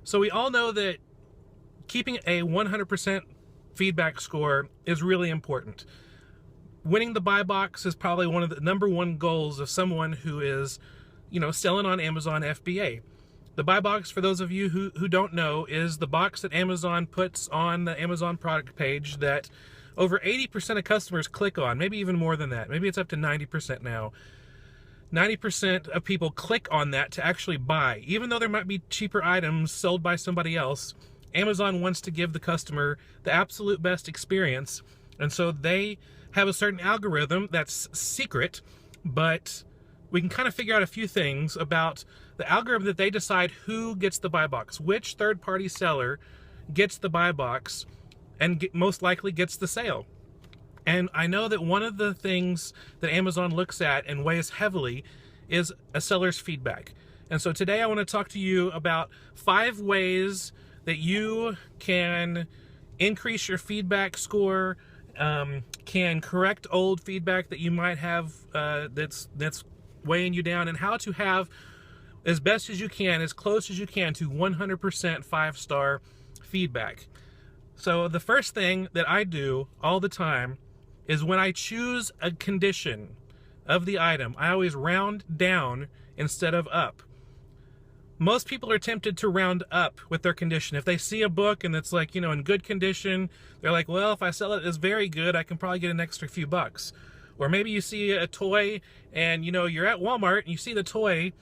So we all know that keeping a 100% feedback score is really important. Winning the buy box is probably one of the number one goals of someone who is, selling on Amazon FBA. The buy box, for those of you who don't know, is the box that Amazon puts on the Amazon product page that over 80% of customers click on, maybe even more than that. Maybe it's up to 90% now. 90% of people click on that to actually buy. Even though there might be cheaper items sold by somebody else, Amazon wants to give the customer the absolute best experience. And so they have a certain algorithm that's secret, but we can kind of figure out a few things about the algorithm that they decide who gets the buy box, which third-party seller gets the buy box and most likely gets the sale. And I know that one of the things that Amazon looks at and weighs heavily is a seller's feedback. And so today I want to talk to you about 5 ways that you can increase your feedback score, can correct old feedback that you might have that's weighing you down, and how to have, as best as you can, as close as you can to 100% 5-star feedback. So the first thing that I do all the time is when I choose a condition of the item, I always round down instead of up. Most people are tempted to round up with their condition. If they see a book and it's like, in good condition, they're like, well, if I sell it as very good, I can probably get an extra few bucks. Or maybe you see a toy and, you're at Walmart and you see the toy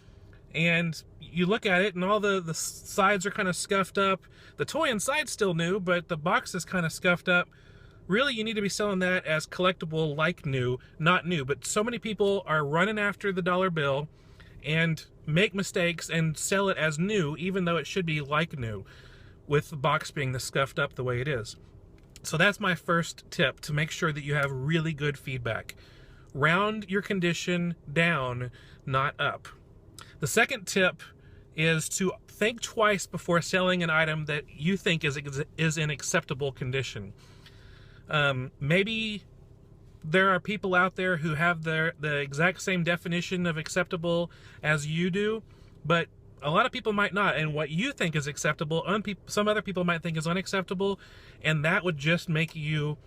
and you look at it and all the sides are kind of scuffed up. The toy inside's still new, but the box is kind of scuffed up. Really, you need to be selling that as collectible like new, not new. But so many people are running after the dollar bill and make mistakes and sell it as new, even though it should be like new, with the box being scuffed up the way it is. So that's my first tip, to make sure that you have really good feedback. Round your condition down, not up. The second tip is to think twice before selling an item that you think is in acceptable condition. Maybe there are people out there who have the exact same definition of acceptable as you do, but a lot of people might not. And what you think is acceptable, some other people might think is unacceptable, and that would just make you,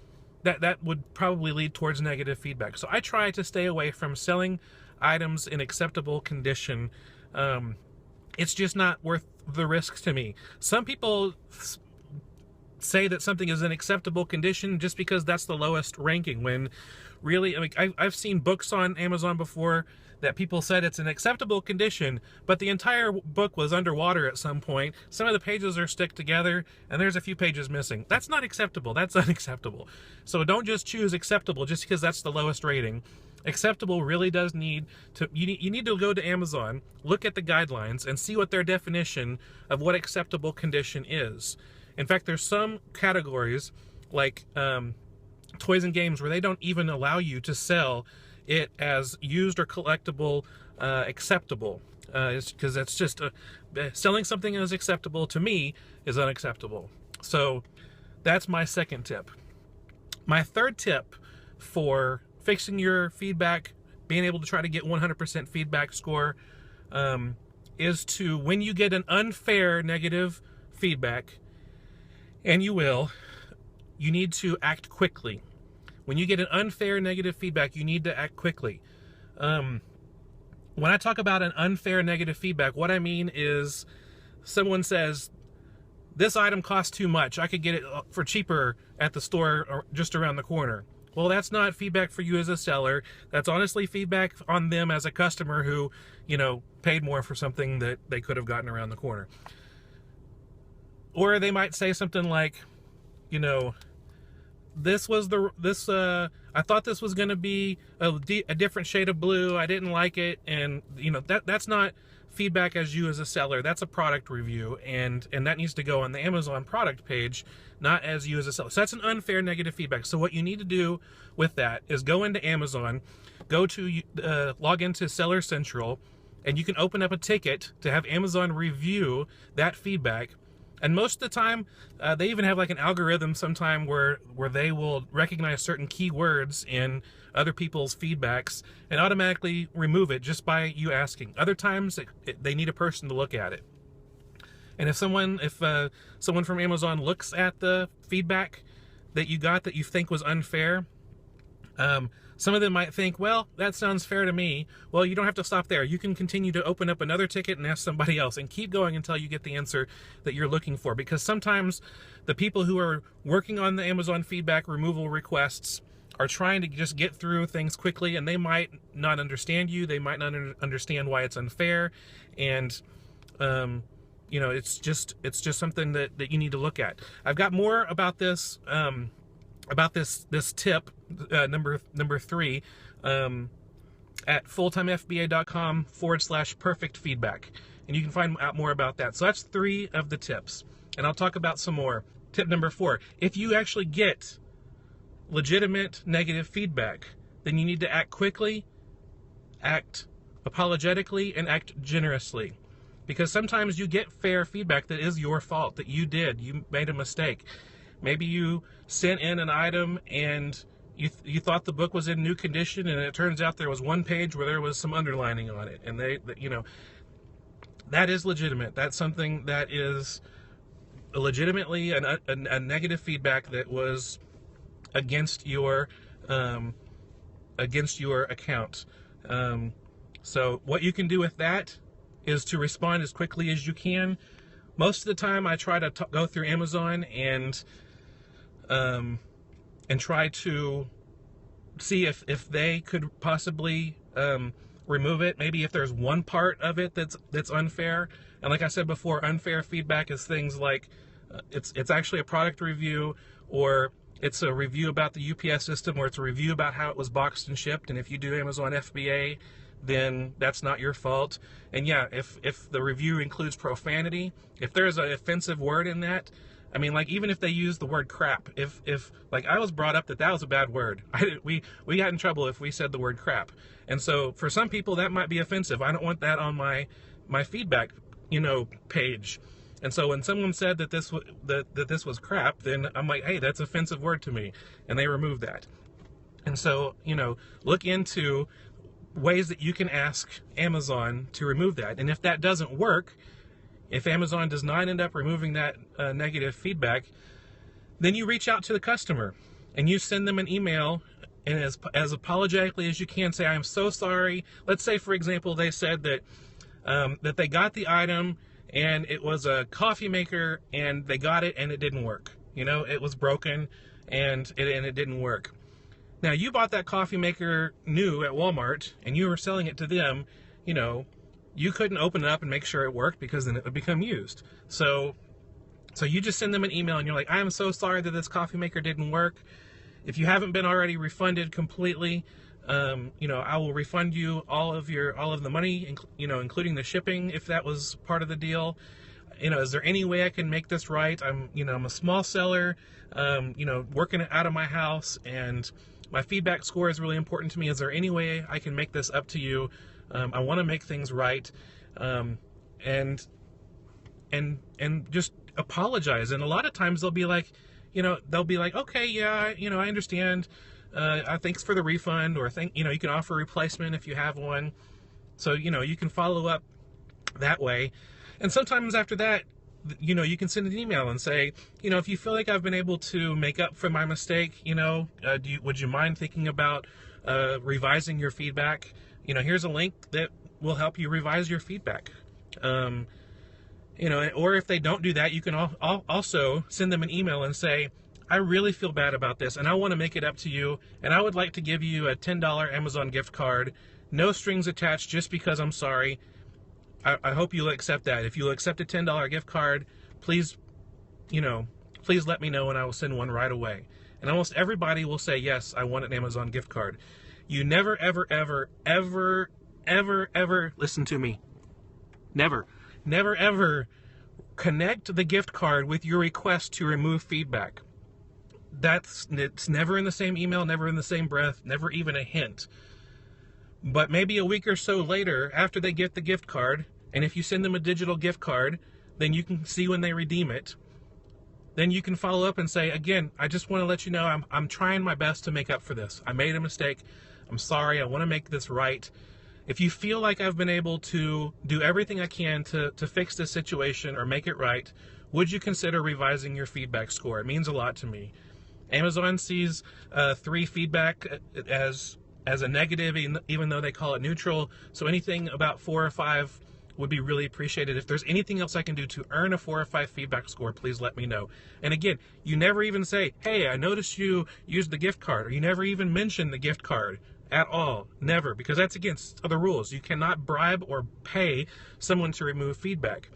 that would probably lead towards negative feedback. So I try to stay away from selling items in acceptable condition. It's just not worth the risk to me. Some people say that something is an acceptable condition just because that's the lowest ranking, when really, I've seen books on Amazon before that people said it's an acceptable condition, but the entire book was underwater at some point. Some of the pages are stuck together and there's a few pages missing. That's not acceptable. That's unacceptable. So don't just choose acceptable just because that's the lowest rating. Acceptable really does need to, you need to go to Amazon, look at the guidelines, and see what their definition of what acceptable condition is. In fact, there's some categories like toys and games where they don't even allow you to sell it as used or collectible acceptable, because that's just selling something as acceptable to me is unacceptable. So that's my second tip. My third tip for fixing your feedback, being able to try to get 100% feedback score, is to, when you get an unfair negative feedback, and you will, you need to act quickly. When you get an unfair negative feedback, you need to act quickly. When I talk about an unfair negative feedback, what I mean is someone says, this item costs too much, I could get it for cheaper at the store or just around the corner. Well, that's not feedback for you as a seller. That's honestly feedback on them as a customer who, paid more for something that they could have gotten around the corner. Or they might say something like, I thought this was going to be a different shade of blue. I didn't like it. And, that's not feedback as you as a seller. That's a product review. And that needs to go on the Amazon product page, not as you as a seller. So that's an unfair negative feedback. So what you need to do with that is go into Amazon, go to log into Seller Central, and you can open up a ticket to have Amazon review that feedback. And most of the time, they even have like an algorithm sometime where they will recognize certain keywords in other people's feedbacks and automatically remove it just by you asking. Other times, they need a person to look at it. And if someone from Amazon looks at the feedback that you got that you think was unfair, some of them might think, well, that sounds fair to me. Well, you don't have to stop there. You can continue to open up another ticket and ask somebody else, and keep going until you get the answer that you're looking for. Because sometimes the people who are working on the Amazon feedback removal requests are trying to just get through things quickly, and they might not understand you. They might not understand why it's unfair. And, you know, it's just something that you need to look at. I've got more about this, this tip, number 3, at fulltimefba.com/perfect feedback. And you can find out more about that. So that's 3 of the tips. And I'll talk about some more. Tip number 4, if you actually get legitimate negative feedback, then you need to act quickly, act apologetically, and act generously. Because sometimes you get fair feedback that is your fault, that you made a mistake. Maybe you sent in an item and you thought the book was in new condition, and it turns out there was one page where there was some underlining on it, and that is legitimate. That's something that is legitimately a negative feedback that was against your account. So what you can do with that is to respond as quickly as you can. Most of the time, I try to go through Amazon and try to see if they could possibly remove it. Maybe if there's one part of it that's unfair. And like I said before, unfair feedback is things like it's actually a product review, or it's a review about the UPS system, or it's a review about how it was boxed and shipped. And if you do Amazon FBA, then that's not your fault. And yeah, if the review includes profanity, if there's an offensive word in that, I mean, like, even if they use the word crap, if like, I was brought up that was a bad word. We got in trouble if we said the word crap. And so for some people that might be offensive. I don't want that on my feedback, page. And so when someone said that this was crap, then I'm like, hey, that's an offensive word to me, and they removed that. And so, look into ways that you can ask Amazon to remove that. And if that doesn't work, if Amazon does not end up removing that negative feedback, then you reach out to the customer and you send them an email, and as apologetically as you can, say, I'm so sorry. Let's say, for example, they said that that they got the item and it was a coffee maker, and they got it and it didn't work. It was broken and it didn't work. Now, you bought that coffee maker new at Walmart and you were selling it to them. You couldn't open it up and make sure it worked, because then it would become used. So you just send them an email and you're like, I am so sorry that this coffee maker didn't work. If you haven't been already refunded completely, I will refund you all of the money, including the shipping, if that was part of the deal. Is there any way I can make this right? I'm a small seller, working out of my house, and my feedback score is really important to me. Is there any way I can make this up to you? I want to make things right, and just apologize. And a lot of times they'll be like, okay, yeah, I understand. Thanks for the refund, or you can offer a replacement if you have one. So, you can follow up that way. And sometimes after that, you can send an email and say, if you feel like I've been able to make up for my mistake, would you mind thinking about revising your feedback? Here's a link that will help you revise your feedback. Or if they don't do that, you can also send them an email and say, I really feel bad about this, and I want to make it up to you, and I would like to give you a $10 Amazon gift card, no strings attached, just because I'm sorry. I hope you'll accept that. If you'll accept a $10 gift card, please let me know, and I will send one right away. And almost everybody will say, yes, I want an Amazon gift card. You never, ever, ever, ever, ever, ever, listen to me. Never, ever connect the gift card with your request to remove feedback. It's never in the same email, never in the same breath, never even a hint. But maybe a week or so later, after they get the gift card, and if you send them a digital gift card, then you can see when they redeem it. Then you can follow up and say, again, I just want to let you know I'm trying my best to make up for this. I made a mistake. I'm sorry. I want to make this right. If you feel like I've been able to do everything I can to fix this situation or make it right, would you consider revising your feedback score? It means a lot to me. Amazon sees 3 feedback as a negative, even though they call it neutral. So anything about 4 or 5 would be really appreciated. If there's anything else I can do to earn a 4 or 5 feedback score, please let me know. And again, you never even say, hey, I noticed you used the gift card, or you never even mention the gift card at all. Never, because that's against the rules. You cannot bribe or pay someone to remove feedback.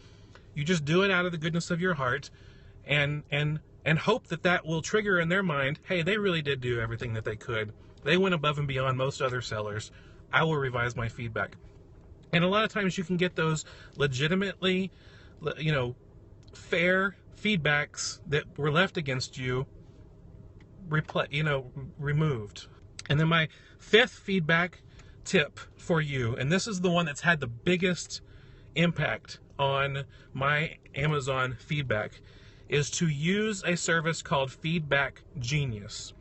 You just do it out of the goodness of your heart, and hope that will trigger in their mind, hey, they really did do everything that they could. They went above and beyond most other sellers. I will revise my feedback. And a lot of times you can get those legitimately, fair feedbacks that were left against you, removed. And then my 5th feedback tip for you, and this is the one that's had the biggest impact on my Amazon feedback, is to use a service called Feedback Genius.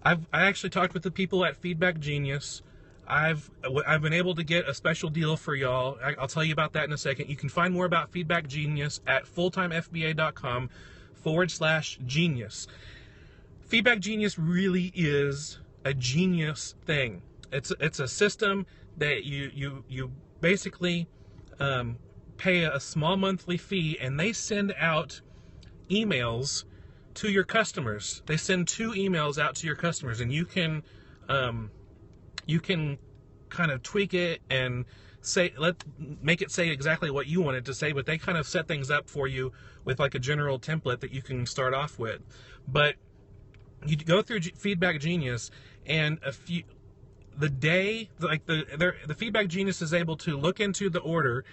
I actually talked with the people at Feedback Genius. I've been able to get a special deal for y'all. I'll tell you about that in a second. You can find more about Feedback Genius at fulltimefba.com/genius. Feedback Genius really is a genius thing. It's a system that you basically pay a small monthly fee, and they send out emails to your customers. They send 2 emails out to your customers, and you can kind of tweak it and make it say exactly what you want it to say, but they kind of set things up for you with like a general template that you can start off with. But you go through Feedback Genius, and the Feedback Genius is able to look into the order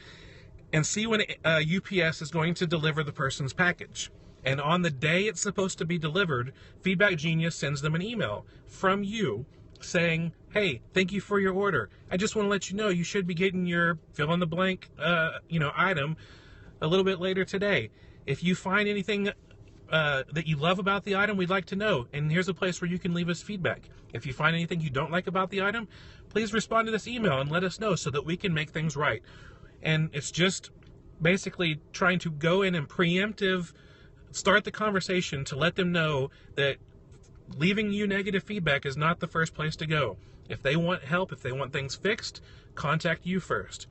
and see when UPS is going to deliver the person's package. And on the day it's supposed to be delivered, Feedback Genius sends them an email from you saying, hey, thank you for your order. I just want to let you know you should be getting your fill-in-the-blank item a little bit later today. If you find anything that you love about the item, we'd like to know. And here's a place where you can leave us feedback. If you find anything you don't like about the item, please respond to this email and let us know so that we can make things right. And it's just basically trying to go in and start the conversation to let them know that leaving you negative feedback is not the first place to go. If they want help, if they want things fixed, contact you first.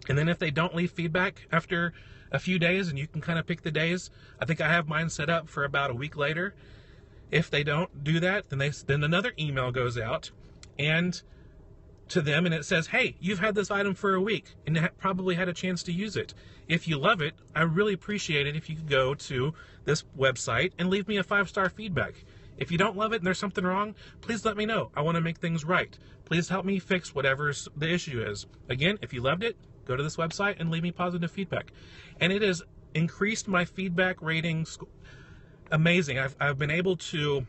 And then if they don't leave feedback after a few days, and you can kind of pick the days, I think I have mine set up for about a week later. If they don't do that, then another email goes out and to them, and it says, hey, you've had this item for a week and probably had a chance to use it. If you love it, I really appreciate it if you could go to this website and leave me a 5-star feedback. If you don't love it and there's something wrong, please let me know. I want to make things right. Please help me fix whatever the issue is. Again, if you loved it, go to this website and leave me positive feedback. And it has increased my feedback ratings. Amazing. I've been able to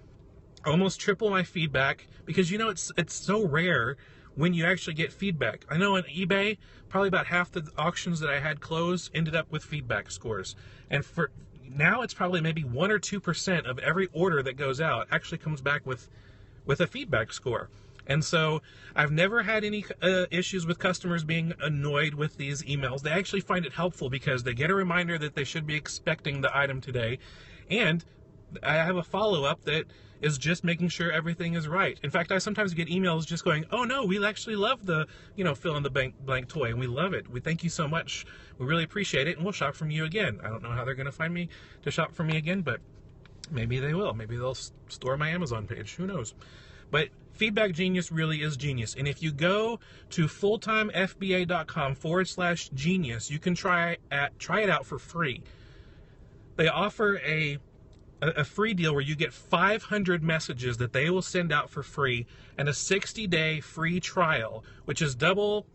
almost triple my feedback because, it's so rare when you actually get feedback. I know on eBay, probably about half the auctions that I had closed ended up with feedback scores. And for now, it's probably maybe 1 or 2% of every order that goes out actually comes back with a feedback score. And so I've never had any issues with customers being annoyed with these emails. They actually find it helpful because they get a reminder that they should be expecting the item today. And I have a follow-up that is just making sure everything is right. In fact, I sometimes get emails just going, oh no, we actually love the, fill in the blank toy, and we love it. We thank you so much. We really appreciate it, and we'll shop from you again. I don't know how they're going to find me to shop from me again, but maybe they will. Maybe they'll store my Amazon page. Who knows? But Feedback Genius really is genius. And if you go to fulltimefba.com/genius, you can try it out for free. They offer a free deal where you get 500 messages that they will send out for free and a 60-day free trial, which is double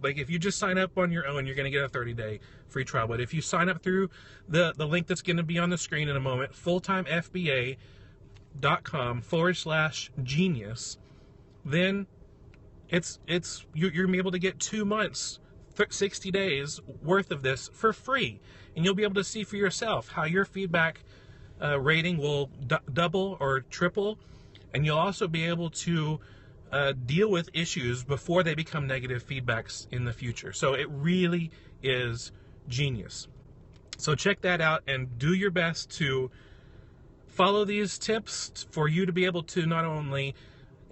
like if you just sign up on your own, you're going to get a 30-day free trial. But if you sign up through the link that's going to be on the screen in a moment, fulltimefba.com/genius, then you're going to be able to get 2 months, 60 days worth of this for free. And you'll be able to see for yourself how your feedback rating will double or triple, and you'll also be able to deal with issues before they become negative feedbacks in the future. So it really is genius. So check that out and do your best to follow these tips for you to be able to not only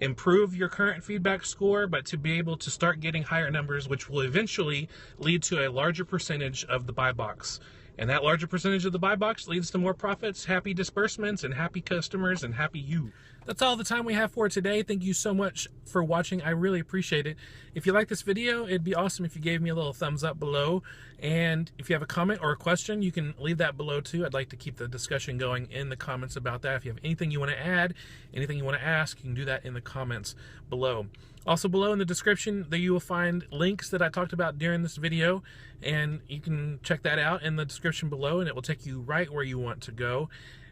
improve your current feedback score, but to be able to start getting higher numbers, which will eventually lead to a larger percentage of the buy box. And that larger percentage of the buy box leads to more profits, happy disbursements, and happy customers, and happy you. That's all the time we have for today. Thank you so much for watching. I really appreciate it. If you like this video, it'd be awesome if you gave me a little thumbs up below. And if you have a comment or a question, you can leave that below too. I'd like to keep the discussion going in the comments about that. If you have anything you want to add, anything you want to ask, you can do that in the comments below. Also below in the description, there you will find links that I talked about during this video, and you can check that out in the description below, and it will take you right where you want to go.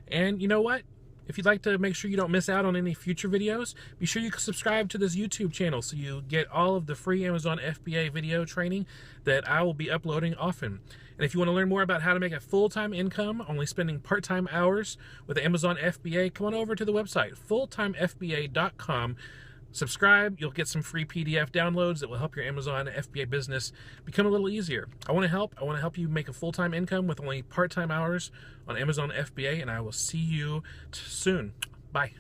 And you know what? If you'd like to make sure you don't miss out on any future videos, be sure you subscribe to this YouTube channel so you get all of the free Amazon FBA video training that I will be uploading often. And if you want to learn more about how to make a full-time income, only spending part-time hours with Amazon FBA, come on over to the website, fulltimefba.com. Subscribe, you'll get some free PDF downloads that will help your Amazon FBA business become a little easier. I want to help you make a full-time income with only part-time hours on Amazon FBA, and I will see you soon. Bye.